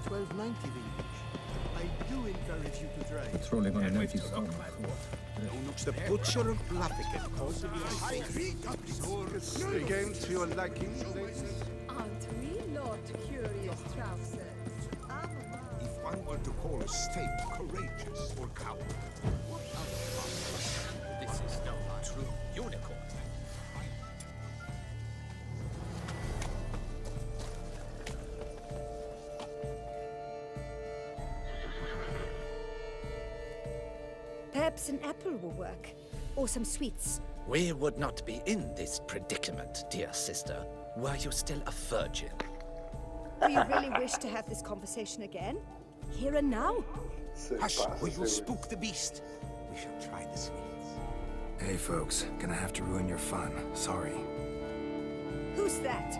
1290 vintage. I do encourage you to try. It's rolling on a noisy song. The Butcher of Blaviken. The game to your liking, ladies? Aren't we, Lord Curious Trousers? If one were to call a steak courageous or coward, what a this is no true unicorn. Perhaps an apple will work. Or some sweets. We would not be in this predicament, dear sister, were you still a virgin. Do you really wish to have this conversation again? Here and now? Hush, or you'll spook the beast. We shall try the sweets. Hey folks, gonna have to ruin your fun. Sorry. Who's that?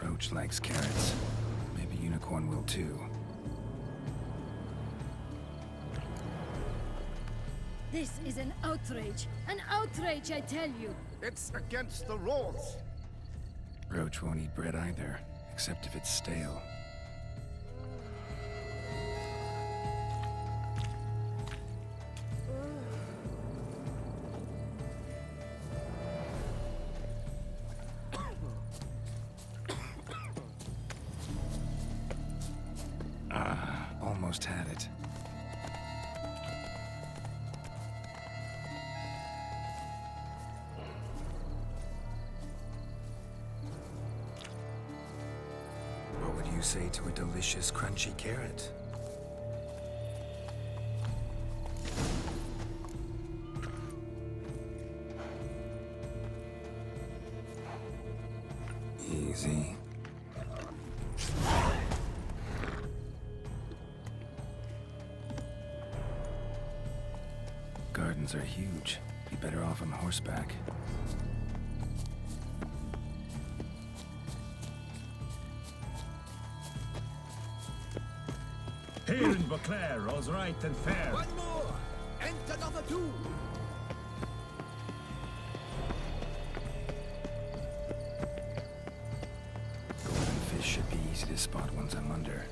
Roach likes carrots. Maybe Unicorn will too. This is an outrage. An outrage, I tell you. It's against the rules. Roach won't eat bread either, except if it's stale. Almost had it. What would you say to a delicious, crunchy carrot? Easy. Gardens are huge. Be better off on horseback. Here in BEAUCLAIR, all's right and fair. One more, and another two. Golden fish should be easy to spot once I'm under.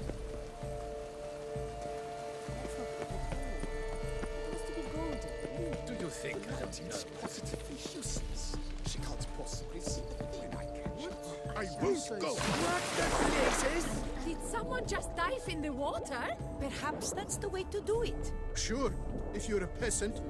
Do you think that is positively useless? She can't possibly see when I catch it. I won't go. Did someone just dive in the water? Perhaps that's the way to do it. Sure, if you're a peasant.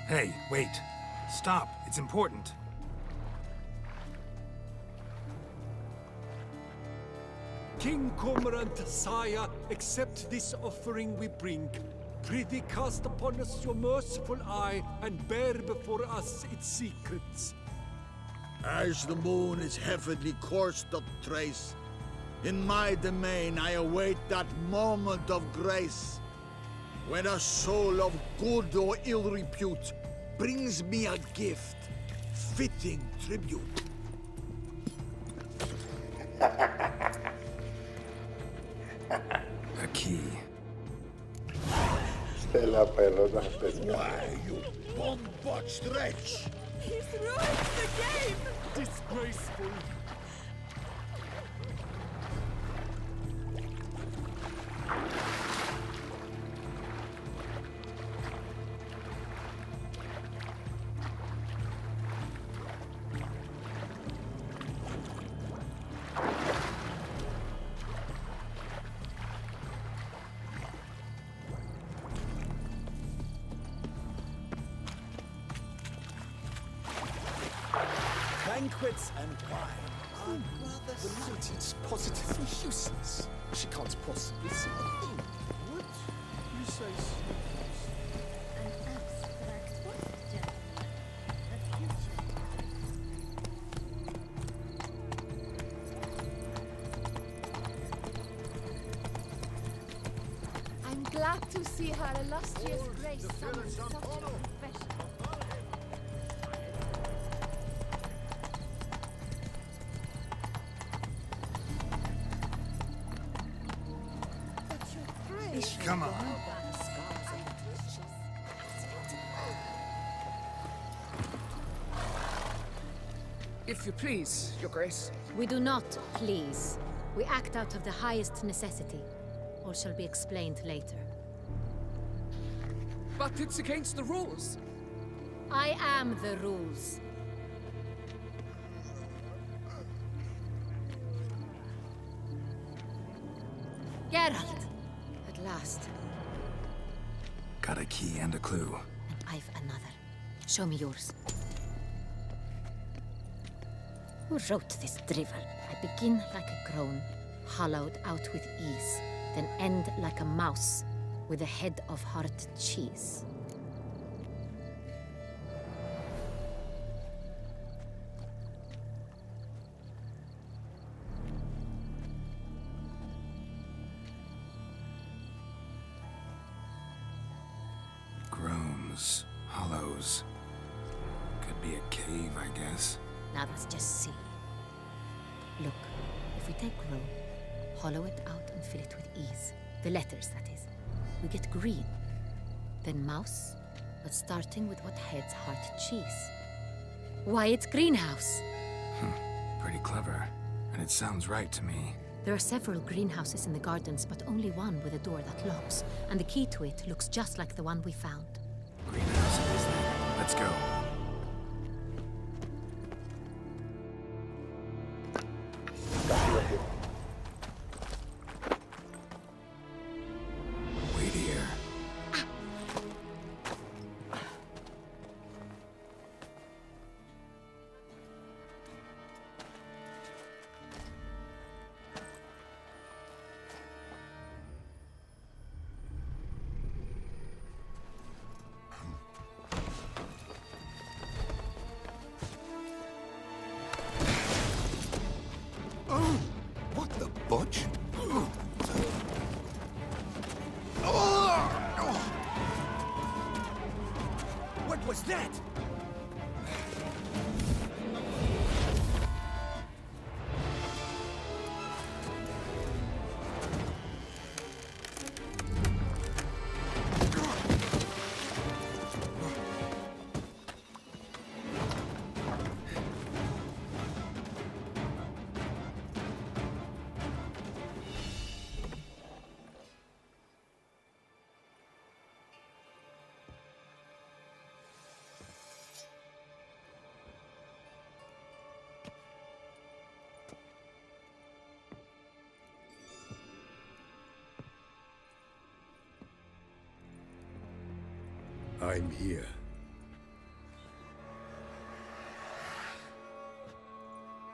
Hey, wait. Stop. It's important. King Cormorant, sire, accept this offering we bring. Prithee cast upon us your merciful eye, and bear before us its secrets. As the moon its heavenly course doth trace, in my domain I await that moment of grace, when a soul of good or ill repute brings me a gift, fitting tribute. A key. Se la pelota pescada. Why, you bomb-botched wretch! He's ruined the game! Disgraceful. Banquets and wine are rather suited, positively useless. She can't possibly see a thing. What? You say An abstract what, gentlemen? The future. I'm glad to see her illustrious grace summon such a professional. Come on. If you please, Your Grace. We do not, please. We act out of the highest necessity. All shall be explained later. But it's against the rules. I am the rules. Geralt! At last. Got a key and a clue. And I've another. Show me yours. Who wrote this drivel? I begin like a groan, hollowed out with ease, then end like a mouse, with a head of hard cheese. Groans, hollows. Could be a cave, I guess. Now let's just see. Look, if we take groan, hollow it out and fill it with ease. The letters, that is. We get green. Then mouse, but starting with what heads hard cheese. Why, it's greenhouse! Pretty clever. And it sounds right to me. There are several greenhouses in the gardens, but only one with a door that locks. And the key to it looks just like the one we found. Greenhouse it is then. Let's go. Wait here. What the butch? What was that? I'm here.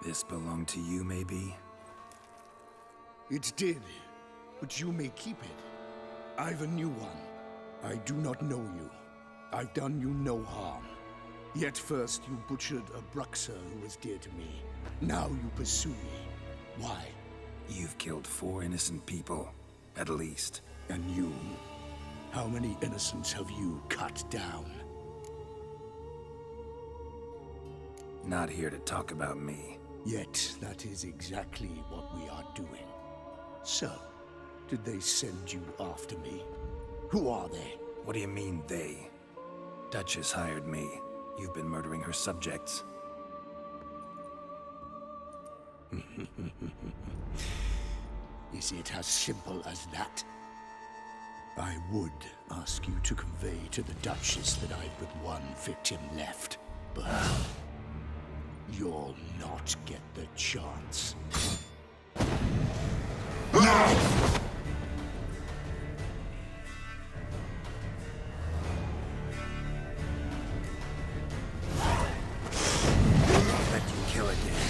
This belonged to you, maybe? It did, but you may keep it. I've a new one. I do not know you. I've done you no harm. Yet first you butchered a Bruxa who was dear to me. Now you pursue me. Why? You've killed 4 innocent people, at least. And you? How many innocents have you cut down? Not here to talk about me. Yet that is exactly what we are doing. So, did they send you after me? Who are they? What do you mean, they? Duchess hired me. You've been murdering her subjects. Is it as simple as that? I would ask you to convey to the Duchess that I've but one victim left, but you'll not get the chance. Let you kill again.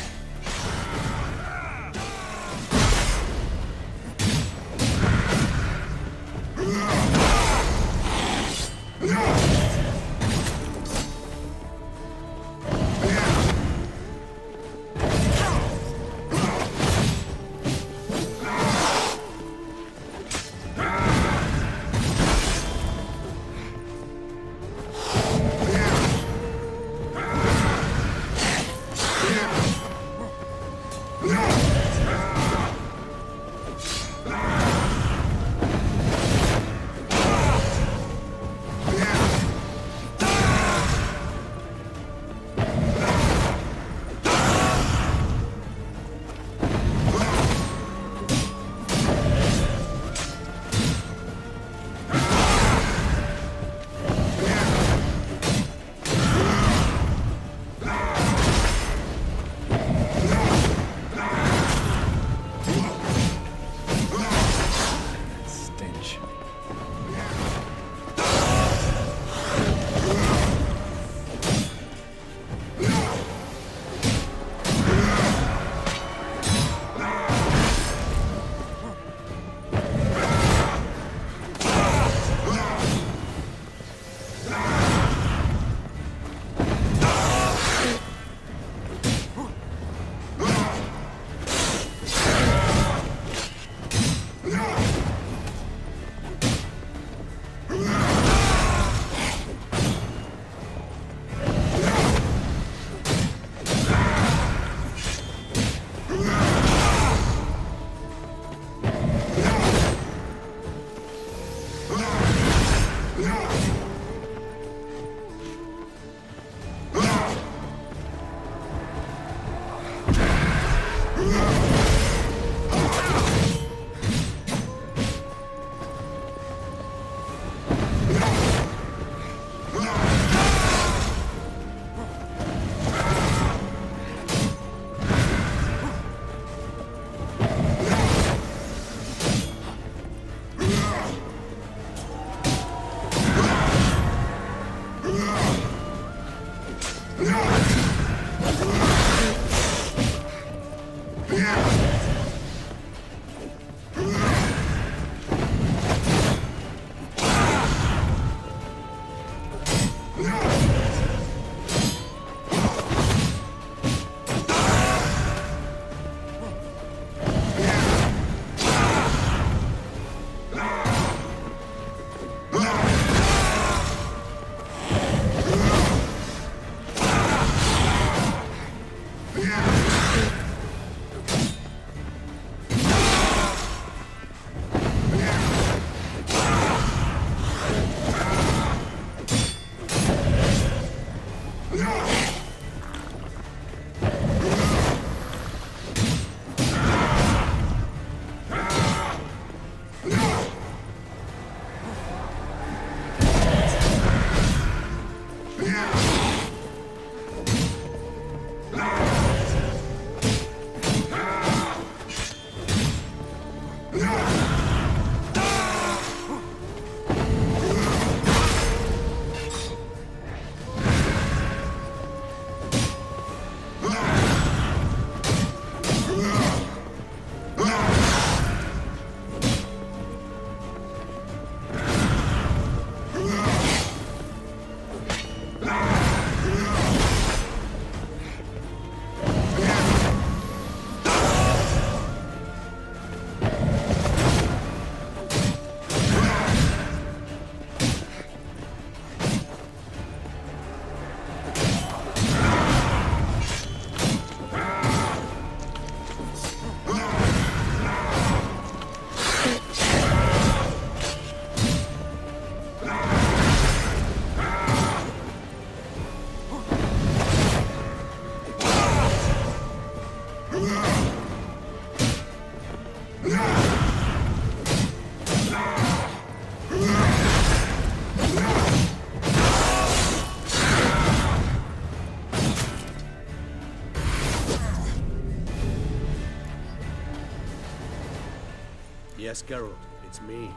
Yes, Geralt, it's me.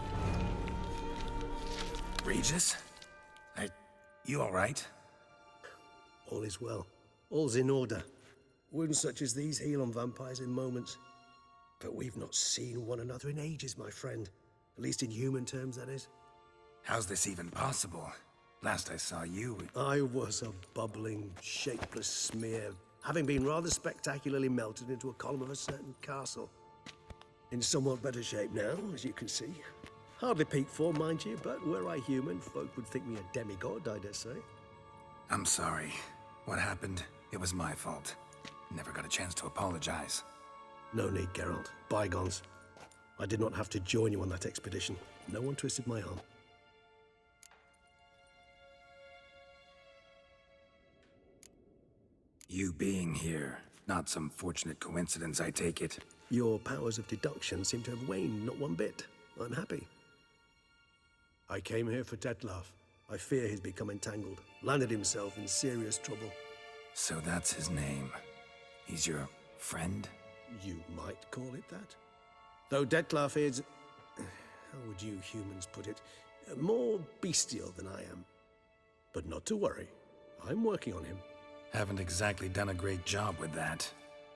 Regis? You alright? All is well. All's in order. Wounds such as these heal on vampires in moments. But we've not seen one another in ages, my friend. At least in human terms, that is. How's this even possible? Last I saw you... I was a bubbling, shapeless smear, having been rather spectacularly melted into a column of a certain castle. In somewhat better shape now, as you can see. Hardly peak form, mind you, but were I human, folk would think me a demigod, I dare say. I'm sorry. What happened, it was my fault. Never got a chance to apologize. No need, Geralt. Bygones. I did not have to join you on that expedition. No one twisted my arm. You being here, not some fortunate coincidence, I take it. Your powers of deduction seem to have waned not one bit. I'm happy. I came here for Detlef. I fear he's become entangled, landed himself in serious trouble. So that's his name. He's your friend? You might call it that. Though Detlef is, how would you humans put it, more bestial than I am. But not to worry, I'm working on him. Haven't exactly done a great job with that.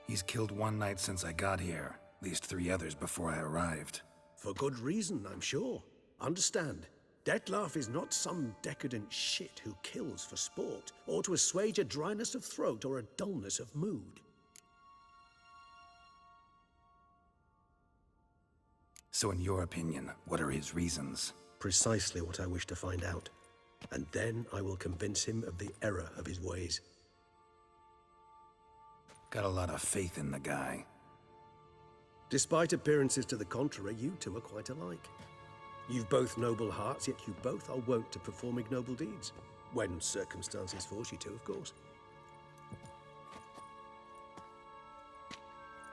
He's killed one knight since I got here, at least 3 others before I arrived. For good reason, I'm sure. Understand, Detlef is not some decadent shit who kills for sport, or to assuage a dryness of throat or a dullness of mood. So in your opinion, what are his reasons? Precisely what I wish to find out. And then I will convince him of the error of his ways. Got a lot of faith in the guy. Despite appearances to the contrary, you two are quite alike. You've both noble hearts, yet you both are wont to perform ignoble deeds. When circumstances force you to, of course.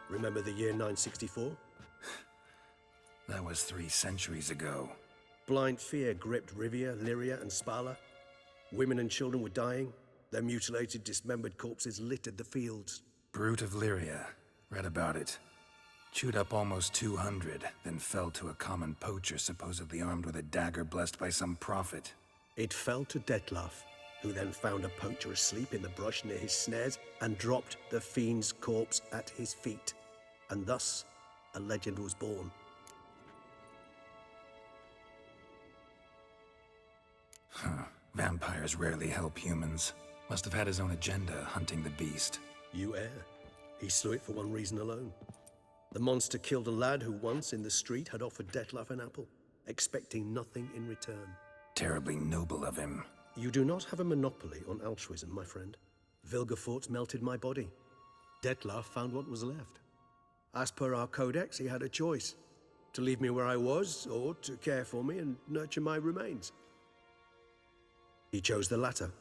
Remember the year 964? That was 3 centuries ago. Blind fear gripped Rivia, Lyria, and Spala. Women and children were dying. Their mutilated, dismembered corpses littered the fields. Brute of Lyria. Read about it. Chewed up almost 200, then fell to a common poacher supposedly armed with a dagger blessed by some prophet. It fell to Detlef, who then found a poacher asleep in the brush near his snares and dropped the fiend's corpse at his feet. And thus, a legend was born. Huh. Vampires rarely help humans. Must have had his own agenda, hunting the beast. You err. He slew it for one reason alone. The monster killed a lad who once, in the street, had offered Detlef an apple, expecting nothing in return. Terribly noble of him. You do not have a monopoly on altruism, my friend. Vilgefortz melted my body. Detlef found what was left. As per our codex, he had a choice. To leave me where I was, or to care for me and nurture my remains. He chose the latter.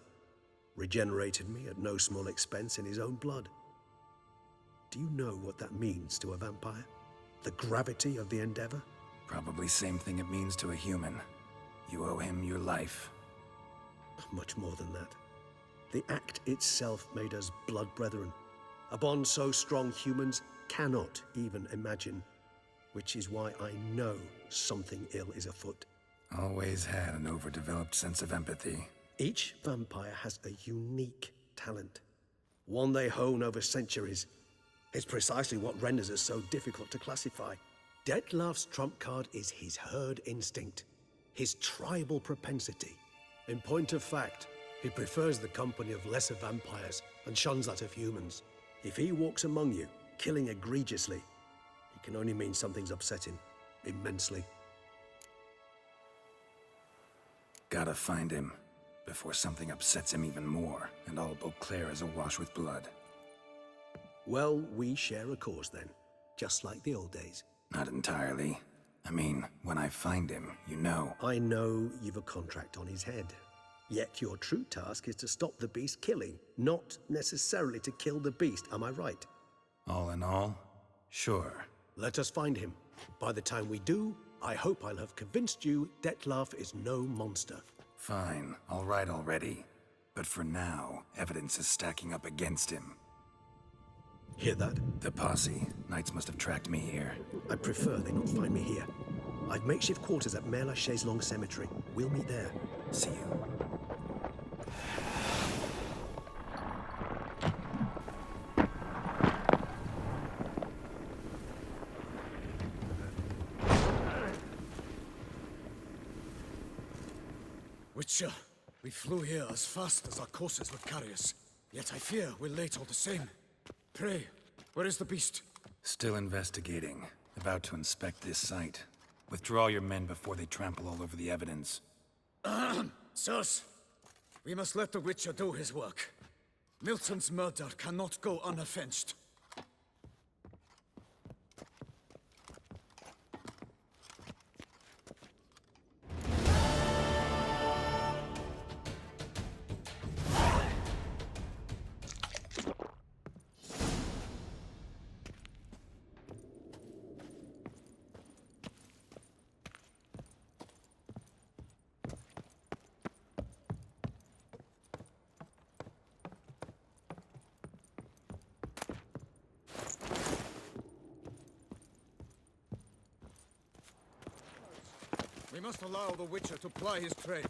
Regenerated me at no small expense in his own blood. Do you know what that means to a vampire? The gravity of the endeavor? Probably same thing it means to a human. You owe him your life. Much more than that. The act itself made us blood brethren. A bond so strong humans cannot even imagine. Which is why I know something ill is afoot. Always had an overdeveloped sense of empathy. Each vampire has a unique talent. One they hone over centuries. It's precisely what renders us so difficult to classify. Detlef's trump card is his herd instinct, his tribal propensity. In point of fact, he prefers the company of lesser vampires and shuns that of humans. If he walks among you, killing egregiously, it can only mean something's upset him, immensely. Gotta find him, before something upsets him even more, and all BEAUCLAIR is awash with blood. Well, we share a cause then, just like the old days. Not entirely. I mean, when I find him, you know. I know you've a contract on his head. Yet your true task is to stop the beast killing, not necessarily to kill the beast, am I right? All in all, sure. Let us find him. By the time we do, I hope I'll have convinced you Detlef is no monster. Fine, all right already. But for now, evidence is stacking up against him. Hear that? The posse. Knights must have tracked me here. I prefer they not find me here. I've makeshift quarters at Mère Lachaise Long Cemetery. We'll meet there. See you. Witcher, we flew here as fast as our courses would carry us. Yet I fear we're late all the same. Pray, where is the beast? Still investigating. About to inspect this site. Withdraw your men before they trample all over the evidence. Sirs, we must let the Witcher do his work. Milton's murder cannot go unavenged. We must allow the Witcher to ply his trade.